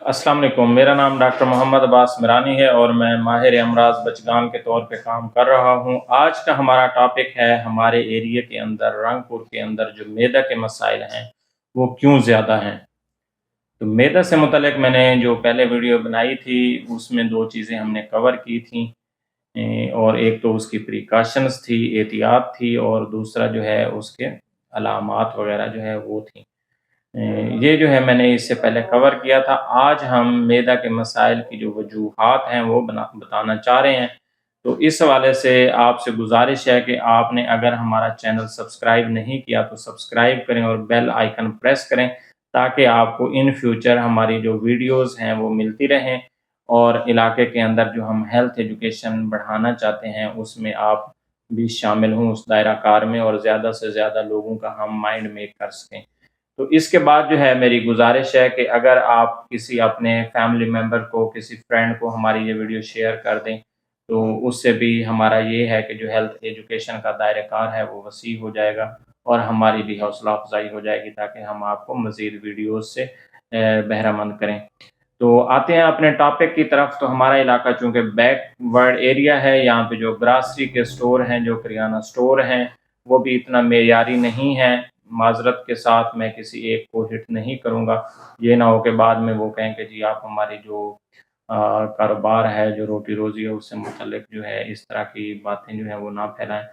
अस्सलाम वालेकुम। मेरा नाम डॉक्टर मोहम्मद अब्बास मिरानी है और मैं माहिर अमराज बचगान के तौर पे काम कर रहा हूँ। आज का हमारा टॉपिक है हमारे एरिया के अंदर रंगपुर के अंदर जो मैदा के मसाइल हैं वो क्यों ज़्यादा हैं। तो मैदा से मुतल्लिक मैंने जो पहले वीडियो बनाई थी उसमें दो चीज़ें हमने कवर की थी। और एक तो उसकी प्रिकॉशंस थी, एहतियात थी, और दूसरा जो है उसके अलामात वगैरह जो है वो थी। अ, ये जो है मैंने इससे पहले कवर किया था। आज हम मैदा के मसाइल की जो वजूहात हैं वो बताना चाह रहे हैं। तो इस हवाले से आपसे गुजारिश है कि आपने अगर हमारा चैनल सब्सक्राइब नहीं किया तो सब्सक्राइब करें और बेल आइकन प्रेस करें ताकि आपको इन फ्यूचर हमारी जो वीडियोस हैं वो मिलती रहें, और इलाके के अंदर जो हम हेल्थ एजुकेशन बढ़ाना चाहते हैं उसमें आप भी शामिल हों उस दायरा कार में, और ज़्यादा से ज़्यादा लोगों का हम माइंड मेक कर सकें। तो इसके बाद जो है मेरी गुजारिश है कि अगर आप किसी अपने फैमिली मेम्बर को, किसी फ्रेंड को हमारी ये वीडियो शेयर कर दें, तो उससे भी हमारा ये है कि जो हेल्थ एजुकेशन का दायरा-कार है वो वसी हो जाएगा और हमारी भी हौसला अफ़ज़ाई हो जाएगी ताकि हम आपको मज़ीद वीडियोज़ से बहरामंद करें। तो आते हैं अपने टॉपिक की तरफ। तो हमारा इलाका चूँकि बैकवर्ड एरिया है, यहाँ पे जो ग्रॉसरी के स्टोर हैं, जो किराना स्टोर हैं, वो भी इतना मेयारी नहीं है। माज़रत के साथ मैं किसी एक को हिट नहीं करूँगा। ये ना हो कि बाद में वो कहें कि जी आप हमारी जो कारोबार है, जो रोटी-रोज़ी है उससे मुतल्लिक जो है इस तरह की बातें जो हैं वो ना फैलाएँ।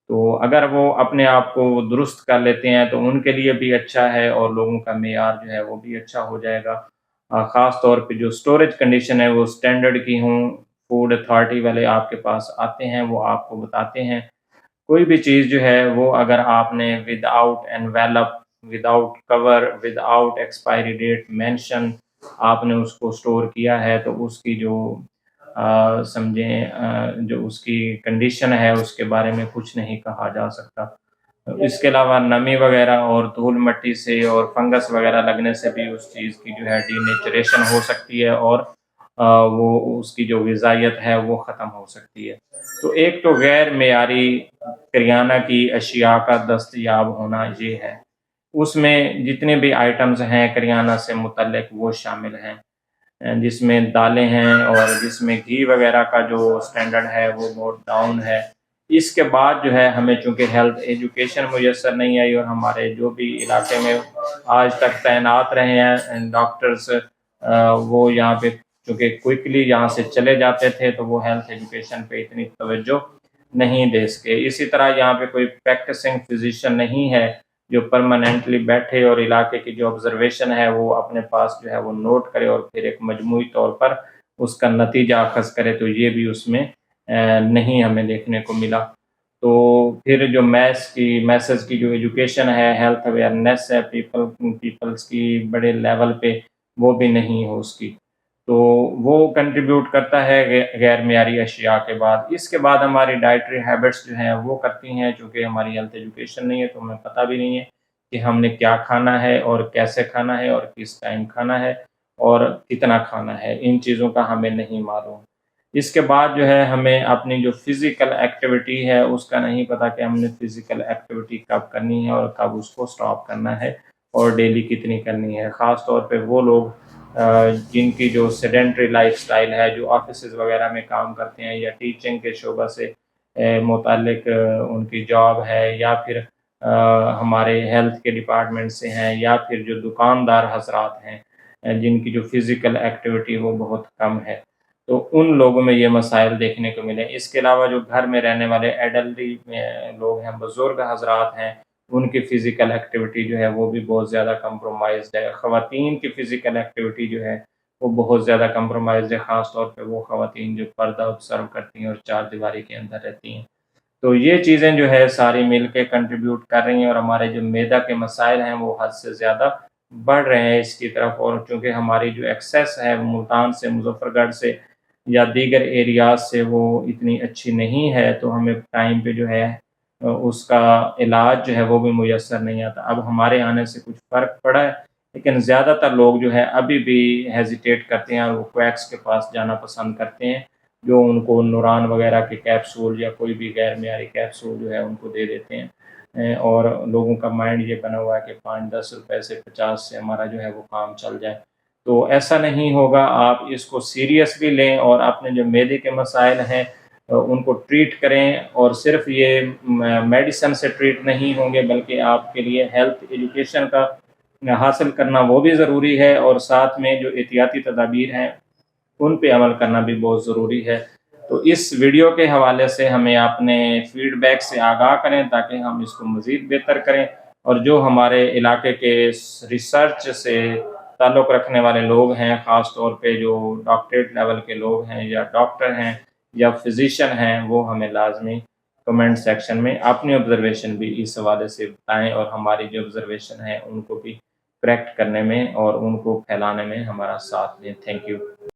तो अगर वो अपने आप को दुरुस्त कर लेते हैं तो उनके लिए भी अच्छा है और लोगों का मेयार जो है वो भी अच्छा हो जाएगा। ख़ास तौर पे जो स्टोरेज कंडीशन है वो स्टैंडर्ड की हों, फूड अथॉरिटी वाले आपके पास आते हैं, वो आपको बताते हैं। कोई भी चीज़ जो है वो अगर आपने without envelope, without cover, without expiry date mention आपने उसको स्टोर किया है तो उसकी जो समझें जो उसकी कंडीशन है उसके बारे में कुछ नहीं कहा जा सकता। इसके अलावा नमी वगैरह और धूल-मिट्टी से और फंगस वगैरह लगने से भी उस चीज़ की जो है डीनेचरेशन हो सकती है और वो उसकी जो ग़िज़ाइयत है वो ख़त्म हो सकती है। तो एक तो गैर मेयारी करियाना की अशिया का दस्तयाब होना ये है। उसमें जितने भी आइटम्स हैं करियाना से मुतल्लिक वो शामिल हैं। जिसमें दालें हैं और जिसमें घी वगैरह का जो स्टैंडर्ड है वो बहुत डाउन है। इसके बाद जो है हमें चूँकि हेल्थ एजुकेशन मुयस्सर नहीं आई और हमारे जो भी इलाके में आज तक तैनात रहे हैं डॉक्टर्स, वो यहाँ पे चूँकि क्विकली यहाँ से चले जाते थे तो वो हेल्थ एजुकेशन पे इतनी तवज्जो नहीं दे सके। इसी तरह यहाँ पे कोई प्रैक्टिसिंग फिज़िशियन नहीं है जो परमानेंटली बैठे और इलाके की जो ऑब्ज़र्वेशन है वो अपने पास जो है वो नोट करे और फिर एक मजमूई तौर पर उसका नतीजा अख़ज़ करे, तो ये भी उसमें नहीं हमें देखने को मिला। तो फिर जो मैसेज की जो एजुकेशन है, हेल्थ अवेयरनेस है पीपल्स की बड़े लेवल पे, वो भी नहीं हो उसकी। तो वो कंट्रीब्यूट करता है गैर मियारी अशिया के बाद। इसके बाद हमारी डाइटरी हैबिट्स जो हैं वो करती हैं, चूँकि हमारी हेल्थ एजुकेशन नहीं है तो हमें पता भी नहीं है कि हमने क्या खाना है और कैसे खाना है और किस टाइम खाना है और कितना खाना है, इन चीज़ों का हमें नहीं मालूम। इसके बाद जो है हमें अपनी जो फ़िज़िकल एक्टिविटी है उसका नहीं पता कि हमने फ़िज़िकल एक्टिविटी कब करनी है और कब उसको स्टॉप करना है और डेली कितनी करनी है। ख़ास तौर पे वो लोग जिनकी जो सेडेंटरी लाइफ़स्टाइल है, जो ऑफ़िसेज़ वग़ैरह में काम करते हैं या टीचिंग के शोबा से मुताल्लिक उनकी जॉब है, या फिर हमारे हेल्थ के डिपार्टमेंट से हैं, या फिर जो दुकानदार हज़रात हैं जिनकी जो फ़िज़िकल एक्टिविटी वो बहुत कम है। तो उन लोगों में ये मसाइल देखने को मिले। इसके अलावा जो घर में रहने वाले एडल्टरी लोग हैं, बुज़ुर्ग हज़रात हैं, उनकी फ़िज़िकल एक्टिविटी जो है वो भी बहुत ज़्यादा कंप्रोमाइज़्ड है। ख़वातीन की फ़िज़िकल एक्टिविटी जो है वो बहुत ज़्यादा कंप्रोमाइज़्ड है, ख़ास तौर पे वो ख़वातीन जो पर्दा ऑब्ज़र्व करती हैं और चारदीवारी के अंदर रहती हैं। तो ये चीज़ें जो है सारी मिल के कंट्रीब्यूट कर रही हैं और हमारे जो मैदा के मसाइल हैं वो हद से ज़्यादा बढ़ रहे हैं इसकी तरफ, और चूँकि हमारी जो एक्सेस है मुल्तान से, मुज़फ़्फ़रगढ़ से या दीगर एरियाज़ से वो इतनी अच्छी नहीं है, तो हमें टाइम पे जो है उसका इलाज जो है वो भी मुयस्सर नहीं आता। अब हमारे आने से कुछ फ़र्क पड़ा है, लेकिन ज़्यादातर लोग जो है अभी भी हेज़िटेट करते हैं और वो क्वैक्स के पास जाना पसंद करते हैं, जो उनको नूरान वगैरह के कैप्सूल या कोई भी गैर मियारी कैप्सूल जो है उनको दे देते हैं। और लोगों का माइंड ये बना हुआ है कि 5-10 रुपए से 50 से हमारा जो है वो काम चल जाए। تو ایسا نہیں ہوگا، آپ اس کو سیریسلی لیں اور اپنے جو معدے کے مسائل ہیں ان کو ٹریٹ کریں، اور صرف یہ میڈیسن سے ٹریٹ نہیں ہوں گے بلکہ آپ کے لیے ہیلتھ ایجوکیشن کا حاصل کرنا وہ بھی ضروری ہے، اور ساتھ میں جو احتیاطی تدابیر ہیں ان پہ عمل کرنا بھی بہت ضروری ہے۔ تو اس ویڈیو کے حوالے سے ہمیں اپنے فیڈ بیک سے آگاہ کریں تاکہ ہم اس کو مزید بہتر کریں، اور جو ہمارے علاقے کے ریسرچ سے تعلق رکھنے والے لوگ ہیں، خاص طور پہ جو ڈاکٹریٹ لیول کے لوگ ہیں یا ڈاکٹر ہیں یا فزیشین ہیں، وہ ہمیں لازمی کمنٹ سیکشن میں اپنی آبزرویشن بھی اس حوالے سے بتائیں، اور ہماری جو آبزرویشن ہے ان کو بھی کریکٹ کرنے میں اور ان کو پھیلانے میں ہمارا ساتھ دیں۔ Thank you.